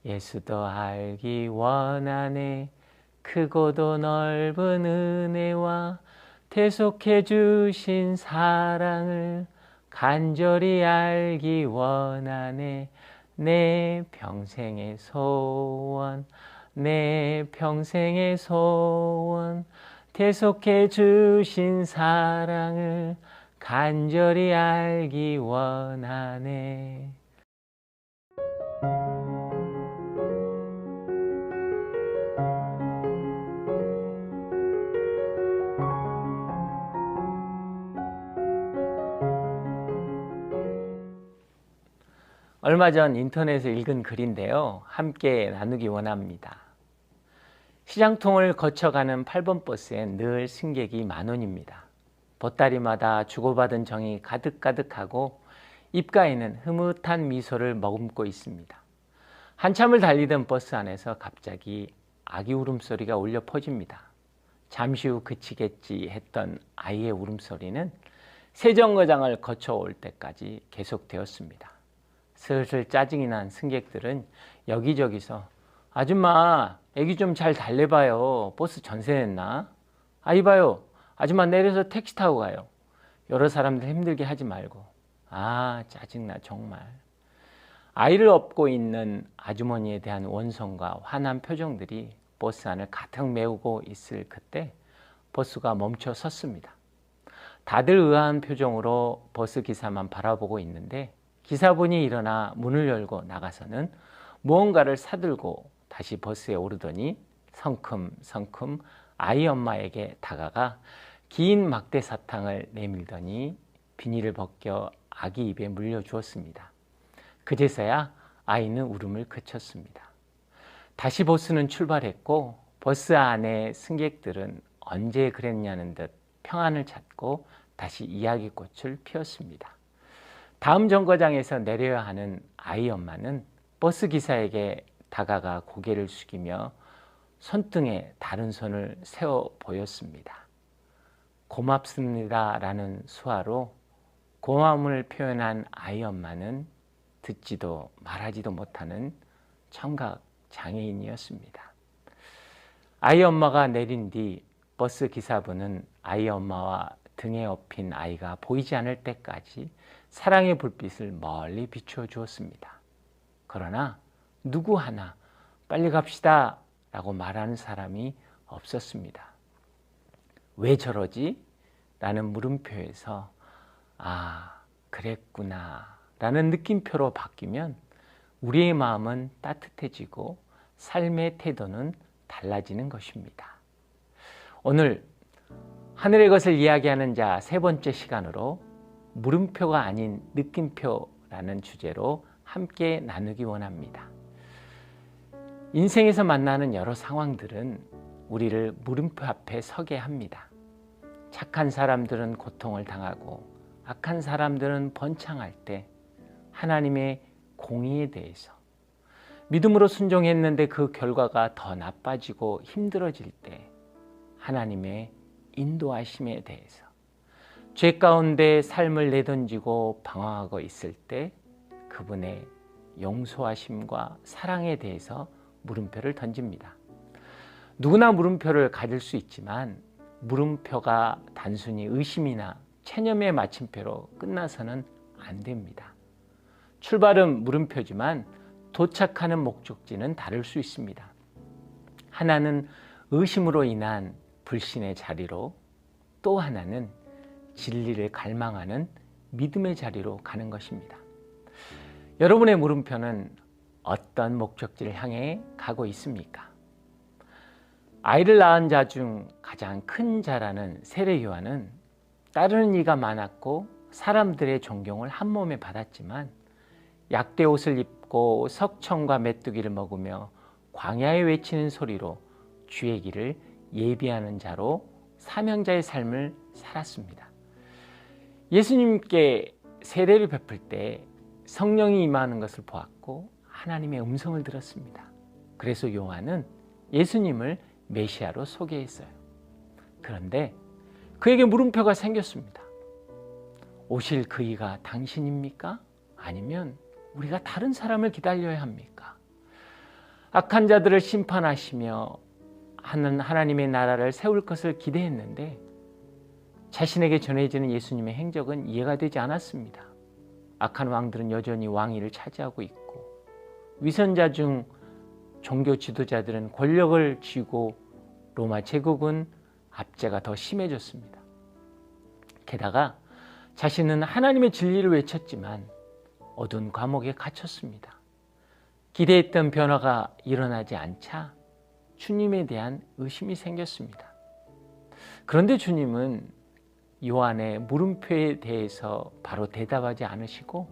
예수도 알기 원하네. 크고도 넓은 은혜와 대속해 주신 사랑을 간절히 알기 원하네. 내 평생의 소원, 내 평생의 소원, 대속해 주신 사랑을 간절히 알기 원하네. 얼마 전 인터넷에서 읽은 글인데요. 함께 나누기 원합니다. 시장통을 거쳐가는 8번 버스엔 늘 승객이 만원입니다. 보따리마다 주고받은 정이 가득가득하고 입가에는 흐뭇한 미소를 머금고 있습니다. 한참을 달리던 버스 안에서 갑자기 아기 울음소리가 울려 퍼집니다. 잠시 후 그치겠지 했던 아이의 울음소리는 세정거장을 거쳐올 때까지 계속되었습니다. 슬슬 짜증이 난 승객들은 여기저기서 아줌마 애기 좀 잘 달래봐요. 버스 전세 냈나? 아이 봐요. 아줌마 내려서 택시 타고 가요. 여러 사람들 힘들게 하지 말고. 아 짜증나 정말. 아이를 업고 있는 아주머니에 대한 원성과 화난 표정들이 버스 안을 가득 메우고 있을 그때 버스가 멈춰 섰습니다. 다들 의아한 표정으로 버스 기사만 바라보고 있는데 기사분이 일어나 문을 열고 나가서는 무언가를 사들고 다시 버스에 오르더니 성큼성큼 아이 엄마에게 다가가 긴 막대 사탕을 내밀더니 비닐을 벗겨 아기 입에 물려주었습니다. 그제서야 아이는 울음을 그쳤습니다. 다시 버스는 출발했고 버스 안의 승객들은 언제 그랬냐는 듯 평안을 찾고 다시 이야기꽃을 피웠습니다. 다음 정거장에서 내려야 하는 아이 엄마는 버스 기사에게 다가가 고개를 숙이며 손등에 다른 손을 세워 보였습니다. 고맙습니다 라는 수화로 고마움을 표현한 아이 엄마는 듣지도 말하지도 못하는 청각 장애인이었습니다. 아이 엄마가 내린 뒤 버스 기사분은 아이 엄마와 등에 업힌 아이가 보이지 않을 때까지 사랑의 불빛을 멀리 비추어 주었습니다. 그러나 누구 하나 빨리 갑시다 라고 말하는 사람이 없었습니다. 왜 저러지? 라는 물음표에서 아 그랬구나 라는 느낌표로 바뀌면 우리의 마음은 따뜻해지고 삶의 태도는 달라지는 것입니다. 오늘 하늘의 것을 이야기하는 자 세 번째 시간으로 물음표가 아닌 느낌표라는 주제로 함께 나누기 원합니다. 인생에서 만나는 여러 상황들은 우리를 물음표 앞에 서게 합니다. 착한 사람들은 고통을 당하고 악한 사람들은 번창할 때 하나님의 공의에 대해서 믿음으로 순종했는데 그 결과가 더 나빠지고 힘들어질 때 하나님의 인도하심에 대해서 죄 가운데 삶을 내던지고 방황하고 있을 때 그분의 용서하심과 사랑에 대해서 물음표를 던집니다. 누구나 물음표를 가질 수 있지만 물음표가 단순히 의심이나 체념의 마침표로 끝나서는 안 됩니다. 출발은 물음표지만 도착하는 목적지는 다를 수 있습니다. 하나는 의심으로 인한 불신의 자리로, 또 하나는 진리를 갈망하는 믿음의 자리로 가는 것입니다. 여러분의 물음표는 어떤 목적지를 향해 가고 있습니까? 아이를 낳은 자 중 가장 큰 자라는 세례 요한은 따르는 이가 많았고 사람들의 존경을 한 몸에 받았지만 약대 옷을 입고 석청과 메뚜기를 먹으며 광야에 외치는 소리로 주의 길을 예비하는 자로 사명자의 삶을 살았습니다. 예수님께 세례를 베풀 때 성령이 임하는 것을 보았고 하나님의 음성을 들었습니다. 그래서 요한은 예수님을 메시아로 소개했어요. 그런데 그에게 물음표가 생겼습니다. 오실 그이가 당신입니까? 아니면 우리가 다른 사람을 기다려야 합니까? 악한 자들을 심판하시며 하나님의 나라를 세울 것을 기대했는데 자신에게 전해지는 예수님의 행적은 이해가 되지 않았습니다. 악한 왕들은 여전히 왕위를 차지하고 있고 위선자 중 종교 지도자들은 권력을 쥐고 로마 제국은 압제가 더 심해졌습니다. 게다가 자신은 하나님의 진리를 외쳤지만 어두운 감옥에 갇혔습니다. 기대했던 변화가 일어나지 않자 주님에 대한 의심이 생겼습니다. 그런데 주님은 요한의 물음표에 대해서 바로 대답하지 않으시고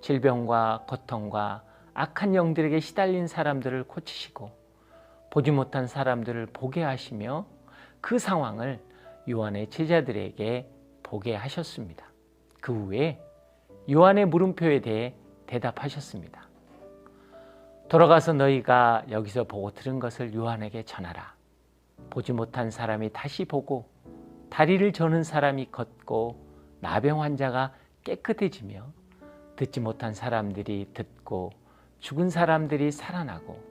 질병과 고통과 악한 영들에게 시달린 사람들을 고치시고 보지 못한 사람들을 보게 하시며 그 상황을 요한의 제자들에게 보게 하셨습니다. 그 후에 요한의 물음표에 대해 대답하셨습니다. 돌아가서 너희가 여기서 보고 들은 것을 요한에게 전하라. 보지 못한 사람이 다시 보고 다리를 저는 사람이 걷고 나병 환자가 깨끗해지며 듣지 못한 사람들이 듣고 죽은 사람들이 살아나고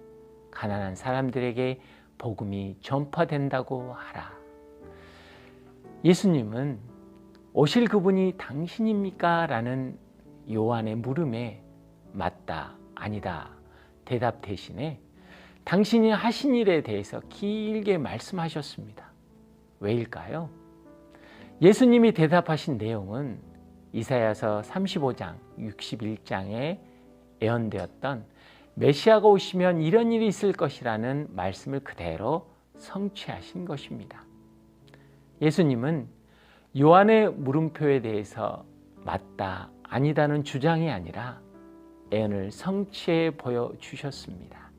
가난한 사람들에게 복음이 전파된다고 하라. 예수님은 오실 그분이 당신입니까? 라는 요한의 물음에 맞다, 아니다 대답 대신에 당신이 하신 일에 대해서 길게 말씀하셨습니다. 왜일까요? 예수님이 대답하신 내용은 이사야서 35장, 61장에 예언되었던 메시아가 오시면 이런 일이 있을 것이라는 말씀을 그대로 성취하신 것입니다. 예수님은 요한의 물음표에 대해서 맞다, 아니다는 주장이 아니라 예언을 성취해 보여주셨습니다.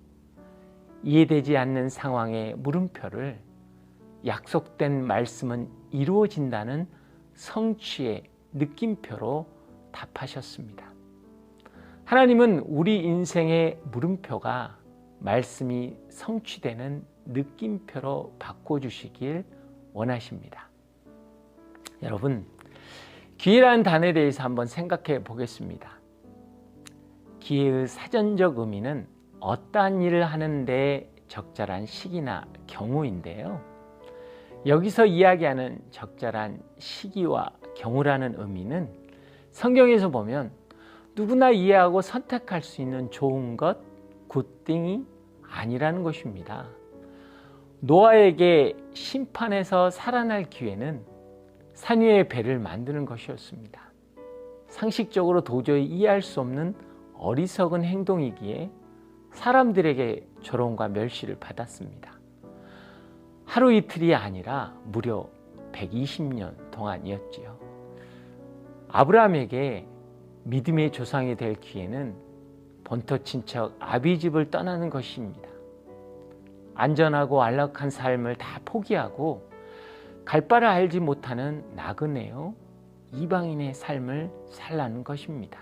이해되지 않는 상황의 물음표를 약속된 말씀은 이루어진다는 성취의 느낌표로 답하셨습니다. 하나님은 우리 인생의 물음표가 말씀이 성취되는 느낌표로 바꿔주시길 원하십니다. 여러분, 기회라는 단어에 대해서 한번 생각해 보겠습니다. 기회의 사전적 의미는 어떠한 일을 하는데 적절한 시기나 경우인데요. 여기서 이야기하는 적절한 시기와 경우라는 의미는 성경에서 보면 누구나 이해하고 선택할 수 있는 좋은 것, 굿띵이 아니라는 것입니다. 노아에게 심판에서 살아날 기회는 산 위에 배를 만드는 것이었습니다. 상식적으로 도저히 이해할 수 없는 어리석은 행동이기에 사람들에게 조롱과 멸시를 받았습니다. 하루 이틀이 아니라 무려 120년 동안이었지요. 아브라함에게 믿음의 조상이 될 기회는 본토 친척 아비집을 떠나는 것입니다. 안전하고 안락한 삶을 다 포기하고 갈 바를 알지 못하는 나그네요 이방인의 삶을 살라는 것입니다.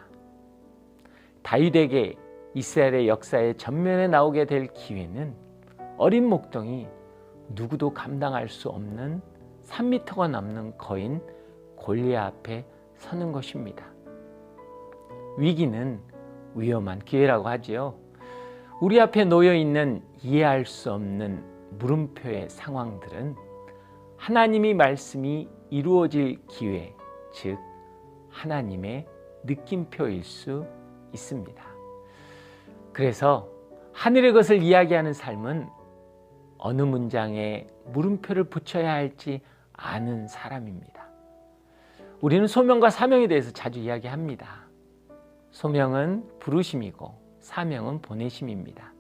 다윗에게 이스라엘의 역사의 전면에 나오게 될 기회는 어린 목동이 누구도 감당할 수 없는 3m가 넘는 거인 골리앗 앞에 서는 것입니다. 위기는 위험한 기회라고 하지요. 우리 앞에 놓여 있는 이해할 수 없는 물음표의 상황들은 하나님의 말씀이 이루어질 기회, 즉 하나님의 느낌표일 수 있습니다. 그래서 하늘의 것을 이야기하는 삶은 어느 문장에 물음표를 붙여야 할지 아는 사람입니다. 우리는 소명과 사명에 대해서 자주 이야기합니다. 소명은 부르심이고 사명은 보내심입니다.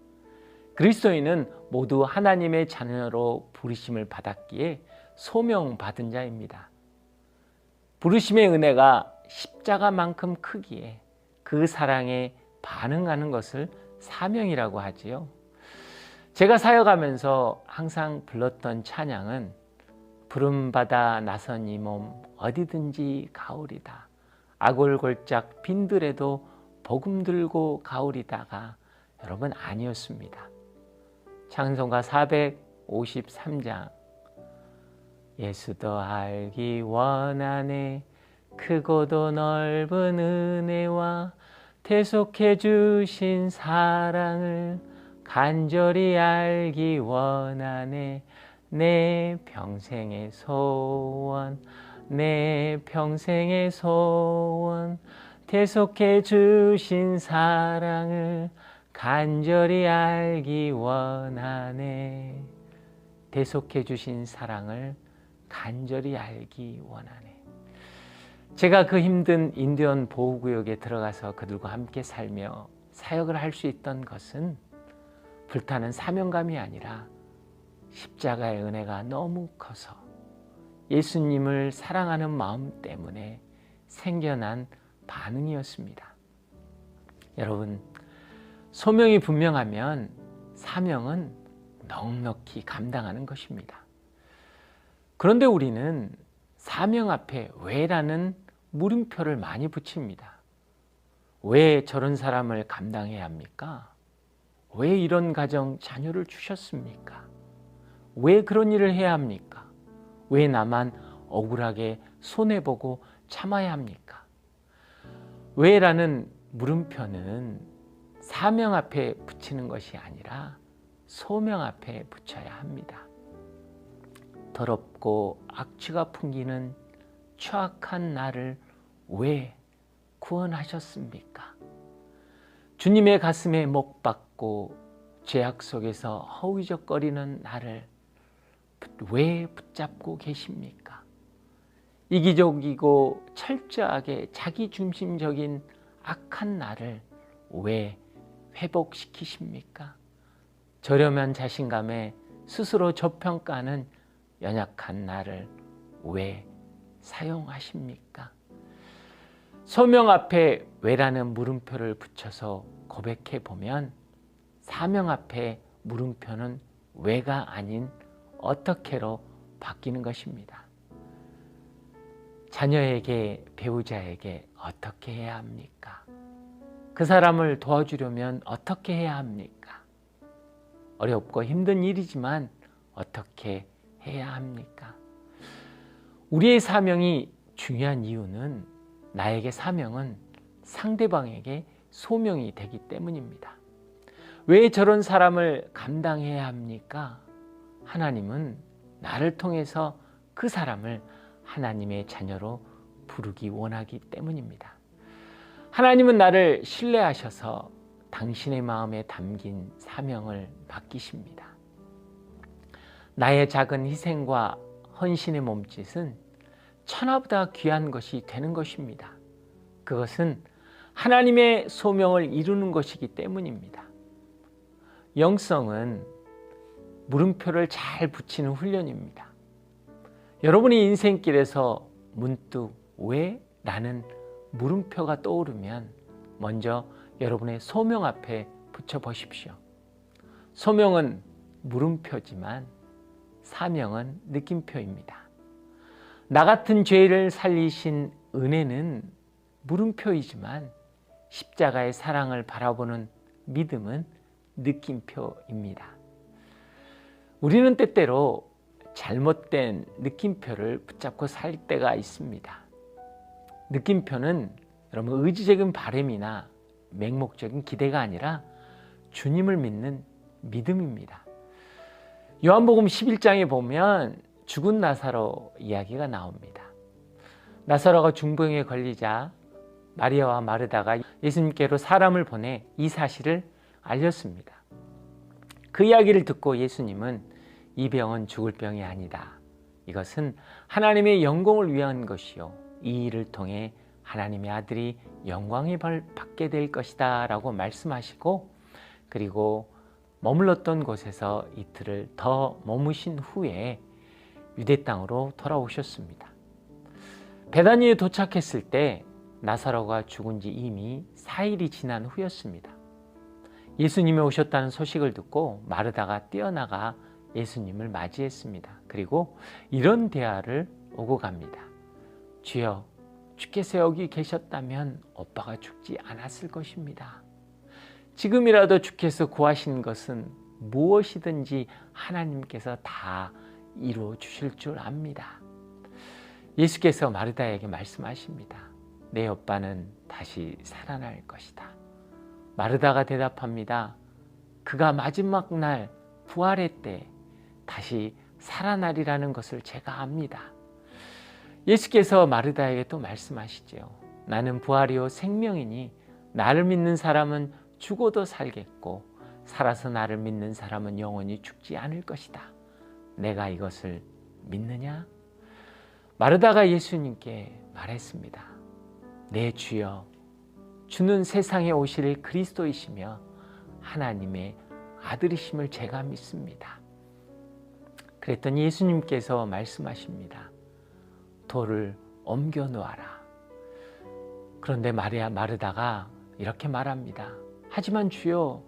그리스도인은 모두 하나님의 자녀로 부르심을 받았기에 소명받은 자입니다. 부르심의 은혜가 십자가만큼 크기에 그 사랑에 반응하는 것을 사명이라고 하지요. 제가 사역하면서 항상 불렀던 찬양은 부름받아 나선 이 몸 어디든지 가오리다. 아골골짝 빈들에도 복음 들고 가오리다가 여러분 아니었습니다. 찬송가 453장 예수도 알기 원하네 크고도 넓은 은혜와 대속해 주신 사랑을 간절히 알기 원하네. 내 평생의 소원, 내 평생의 소원, 대속해 주신 사랑을 간절히 알기 원하네. 대속해 주신 사랑을 간절히 알기 원하네. 제가 그 힘든 인디언 보호구역에 들어가서 그들과 함께 살며 사역을 할 수 있던 것은 불타는 사명감이 아니라 십자가의 은혜가 너무 커서 예수님을 사랑하는 마음 때문에 생겨난 반응이었습니다. 여러분, 소명이 분명하면 사명은 넉넉히 감당하는 것입니다. 그런데 우리는 사명 앞에 왜라는 물음표를 많이 붙입니다. 왜 저런 사람을 감당해야 합니까? 왜 이런 가정 자녀를 주셨습니까? 왜 그런 일을 해야 합니까? 왜 나만 억울하게 손해보고 참아야 합니까? 왜라는 물음표는 사명 앞에 붙이는 것이 아니라 소명 앞에 붙여야 합니다. 더럽고 악취가 풍기는 추악한 나를 왜 구원하셨습니까? 주님의 가슴에 못 박고 죄악 속에서 허우적거리는 나를 왜 붙잡고 계십니까? 이기적이고 철저하게 자기중심적인 악한 나를 왜 회복시키십니까? 저렴한 자신감에 스스로 저평가하는 연약한 나를 왜 사용하십니까? 소명 앞에 왜라는 물음표를 붙여서 고백해 보면 사명 앞에 물음표는 왜가 아닌 어떻게로 바뀌는 것입니다. 자녀에게, 배우자에게 어떻게 해야 합니까? 그 사람을 도와주려면 어떻게 해야 합니까? 어렵고 힘든 일이지만 어떻게 해야 합니까? 우리의 사명이 중요한 이유는 나에게 사명은 상대방에게 소명이 되기 때문입니다. 왜 저런 사람을 감당해야 합니까? 하나님은 나를 통해서 그 사람을 하나님의 자녀로 부르기 원하기 때문입니다. 하나님은 나를 신뢰하셔서 당신의 마음에 담긴 사명을 맡기십니다. 나의 작은 희생과 헌신의 몸짓은 천하보다 귀한 것이 되는 것입니다. 그것은 하나님의 소명을 이루는 것이기 때문입니다. 영성은 물음표를 잘 붙이는 훈련입니다. 여러분의 인생길에서 문득 왜? 라는 물음표가 떠오르면 먼저 여러분의 소명 앞에 붙여보십시오. 소명은 물음표지만 사명은 느낌표입니다. 나 같은 죄를 살리신 은혜는 물음표이지만 십자가의 사랑을 바라보는 믿음은 느낌표입니다. 우리는 때때로 잘못된 느낌표를 붙잡고 살 때가 있습니다. 느낌표는 여러분 의지적인 바람이나 맹목적인 기대가 아니라 주님을 믿는 믿음입니다. 요한복음 11장에 보면 죽은 나사로 이야기가 나옵니다. 나사로가 중병에 걸리자 마리아와 마르다가 예수님께로 사람을 보내 이 사실을 알렸습니다. 그 이야기를 듣고 예수님은 이 병은 죽을 병이 아니다. 이것은 하나님의 영광을 위한 것이요. 이 일을 통해 하나님의 아들이 영광을 받게 될 것이다 라고 말씀하시고 그리고 머물렀던 곳에서 이틀을 더 머무신 후에 유대 땅으로 돌아오셨습니다. 베다니에 도착했을 때 나사로가 죽은 지 이미 4일이 지난 후였습니다. 예수님이 오셨다는 소식을 듣고 마르다가 뛰어나가 예수님을 맞이했습니다. 그리고 이런 대화를 오고 갑니다. 주여, 주께서 여기 계셨다면 오빠가 죽지 않았을 것입니다. 지금이라도 주께서 구하신 것은 무엇이든지 하나님께서 다 이루어 주실 줄 압니다. 예수께서 마르다에게 말씀하십니다. 내 오빠는 다시 살아날 것이다. 마르다가 대답합니다. 그가 마지막 날 부활의 때 다시 살아나리라는 것을 제가 압니다. 예수께서 마르다에게 또 말씀하시죠. 나는 부활이요 생명이니 나를 믿는 사람은 죽어도 살겠고 살아서 나를 믿는 사람은 영원히 죽지 않을 것이다. 내가 이것을 믿느냐? 마르다가 예수님께 말했습니다. 내 주여, 주는 세상에 오실 그리스도이시며 하나님의 아들이심을 제가 믿습니다. 그랬더니 예수님께서 말씀하십니다. 돌을 옮겨 놓아라. 그런데 마르다가 이렇게 말합니다. 하지만 주여,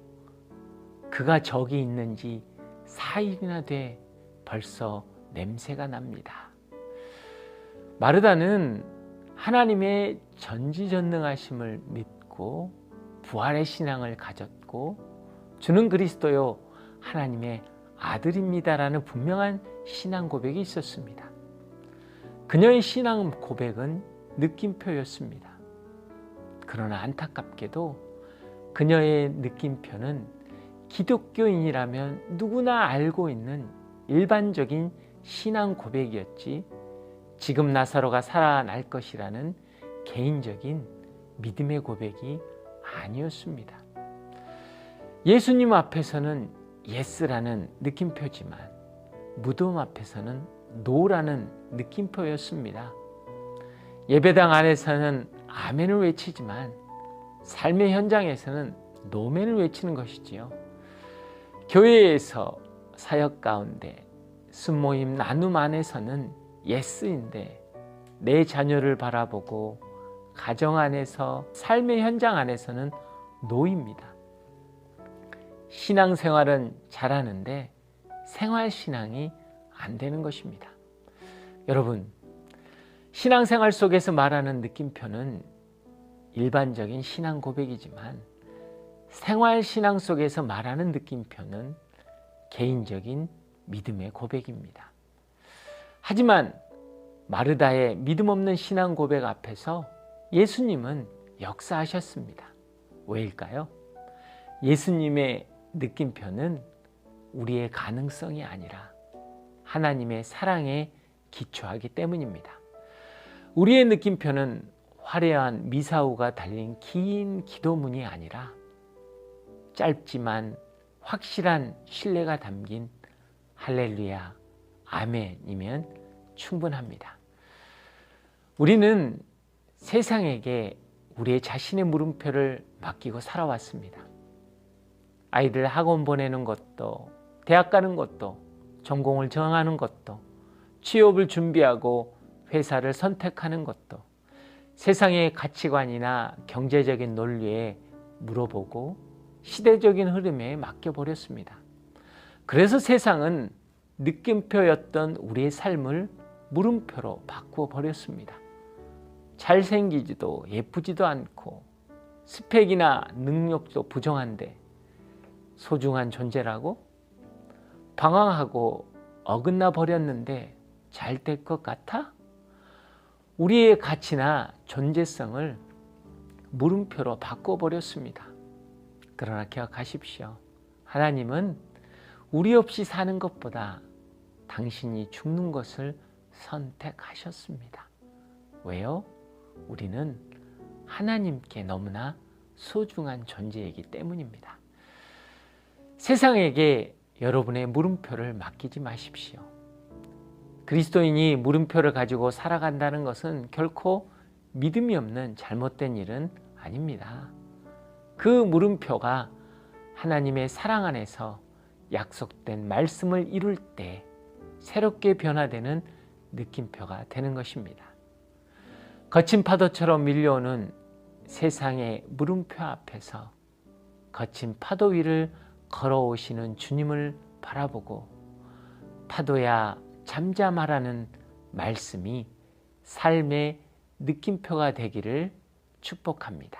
그가 저기 있는지 4일이나 돼 벌써 냄새가 납니다. 마르다는 하나님의 전지전능하심을 믿고 부활의 신앙을 가졌고 주는 그리스도요 하나님의 아들입니다라는 분명한 신앙 고백이 있었습니다. 그녀의 신앙 고백은 느낌표였습니다. 그러나 안타깝게도 그녀의 느낌표는 기독교인이라면 누구나 알고 있는 일반적인 신앙 고백이었지 지금 나사로가 살아날 것이라는 개인적인 믿음의 고백이 아니었습니다. 예수님 앞에서는 예스라는 느낌표지만 무덤 앞에서는 노라는 느낌표였습니다. 예배당 안에서는 아멘을 외치지만 삶의 현장에서는 노멘을 외치는 것이지요. 교회에서 사역 가운데 순모임 나눔 안에서는 예스인데 내 자녀를 바라보고 가정 안에서 삶의 현장 안에서는 노입니다. 신앙생활은 잘하는데 생활신앙이 안 되는 것입니다. 여러분, 신앙생활 속에서 말하는 느낌표는 일반적인 신앙 고백이지만 생활신앙 속에서 말하는 느낌표는 개인적인 믿음의 고백입니다. 하지만 마르다의 믿음 없는 신앙 고백 앞에서 예수님은 역사하셨습니다. 왜일까요? 예수님의 느낌표는 우리의 가능성이 아니라 하나님의 사랑에 기초하기 때문입니다. 우리의 느낌표는 화려한 미사오가 달린 긴 기도문이 아니라 짧지만 확실한 신뢰가 담긴 할렐루야, 아멘이면 충분합니다. 우리는 세상에게 우리의 자신의 물음표를 맡기고 살아왔습니다. 아이들 학원 보내는 것도, 대학 가는 것도, 전공을 정하는 것도, 취업을 준비하고 회사를 선택하는 것도, 세상의 가치관이나 경제적인 논리에 물어보고 시대적인 흐름에 맡겨버렸습니다. 그래서 세상은 느낌표였던 우리의 삶을 물음표로 바꾸어 버렸습니다. 잘생기지도 예쁘지도 않고 스펙이나 능력도 부정한데 소중한 존재라고? 방황하고 어긋나 버렸는데 잘 될 것 같아? 우리의 가치나 존재성을 물음표로 바꿔버렸습니다. 그러나 기억하십시오. 하나님은 우리 없이 사는 것보다 당신이 죽는 것을 선택하셨습니다. 왜요? 우리는 하나님께 너무나 소중한 존재이기 때문입니다. 세상에게 여러분의 물음표를 맡기지 마십시오. 그리스도인이 물음표를 가지고 살아간다는 것은 결코 믿음이 없는 잘못된 일은 아닙니다. 그 물음표가 하나님의 사랑 안에서 약속된 말씀을 이룰 때 새롭게 변화되는 느낌표가 되는 것입니다. 거친 파도처럼 밀려오는 세상의 물음표 앞에서 거친 파도 위를 걸어오시는 주님을 바라보고 파도야 잠잠하라는 말씀이 삶의 느낌표가 되기를 축복합니다.